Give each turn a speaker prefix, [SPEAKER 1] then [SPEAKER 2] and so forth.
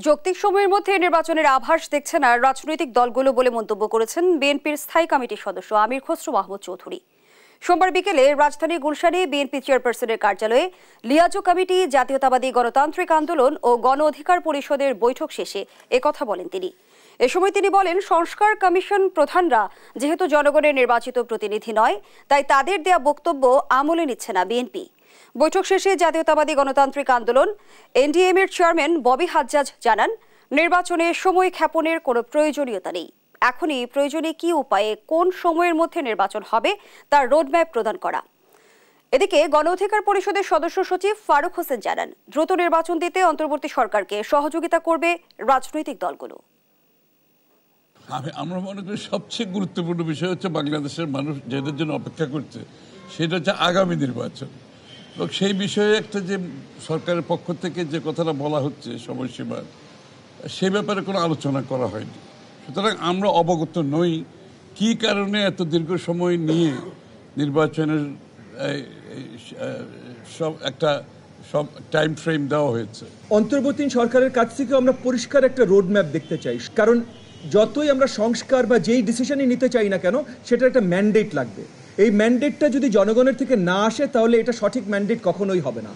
[SPEAKER 1] যৌক্তিক সময়ের মধ্যে নির্বাচনের আভাস দেখছে না রাজনৈতিক দলগুলো বলে মন্তব্য করেছেন বিএনপির স্থায়ী কমিটির সদস্য আমির খসরু মাহমুদ চৌধুরী। সোমবার বিকেলে রাজধানীর গুলশানে বিএনপি চেয়ারপারসনের কার্যালয়ে লিয়াজো কমিটি, জাতীয়তাবাদী গণতান্ত্রিক আন্দোলন ও গণ অধিকার পরিষদের বৈঠক শেষে একথা বলেন তিনি। এ সময় তিনি বলেন, সংস্কার কমিশন প্রধানরা যেহেতু জনগণের নির্বাচিত প্রতিনিধি নয়, তাই তাদের দেয়া বক্তব্য আমলে নিচ্ছে না বিএনপি। বৈঠক শেষে জাতীয়তাবাদী গণতান্ত্রিক আন্দোলন এনডিএম এর চেয়ারম্যান ববি হাজ্জাজ জানান, নির্বাচনে সময় ক্ষেপণের কোনো প্রয়োজনীয়তা নেই। এখনই প্রয়োজনে কি উপায়ে কোন সময়ের মধ্যে নির্বাচন হবে তার রোডম্যাপ প্রদান করা। এদিকে গণ অধিকার পরিষদের সদস্য সচিব ফারুক হোসেন জানান, দ্রুত নির্বাচন দিতে অন্তর্বর্তী সরকারকে সহযোগিতা করবে রাজনৈতিক দলগুলো।
[SPEAKER 2] আমরা মনে করি সবচেয়ে গুরুত্বপূর্ণ বিষয় হচ্ছে বাংলাদেশের মানুষ যেটার জন্য অপেক্ষা করছে সেটা হচ্ছে আগামী নির্বাচন। এবং সেই বিষয়ে একটা যে সরকারের পক্ষ থেকে যে কথাটা বলা হচ্ছে সময়সীমা, সে ব্যাপারে কোনো আলোচনা করা হয়নি। সুতরাং আমরা অবগত নই কী কারণে এত দীর্ঘ সময় নিয়ে নির্বাচনের সব টাইম ফ্রেম দেওয়া হয়েছে।
[SPEAKER 3] অন্তর্বর্তী সরকারের কাছ থেকে আমরা পরিষ্কার একটা রোড ম্যাপ দেখতে চাই, কারণ যতই আমরা সংস্কার বা যেই ডিসিশনই নিতে চাই না কেন, সেটা একটা ম্যান্ডেট লাগবে। এই ম্যান্ডেটটা যদি জনগণের থেকে না আসে তাহলে এটা সঠিক ম্যান্ডেট কখনোই হবে না।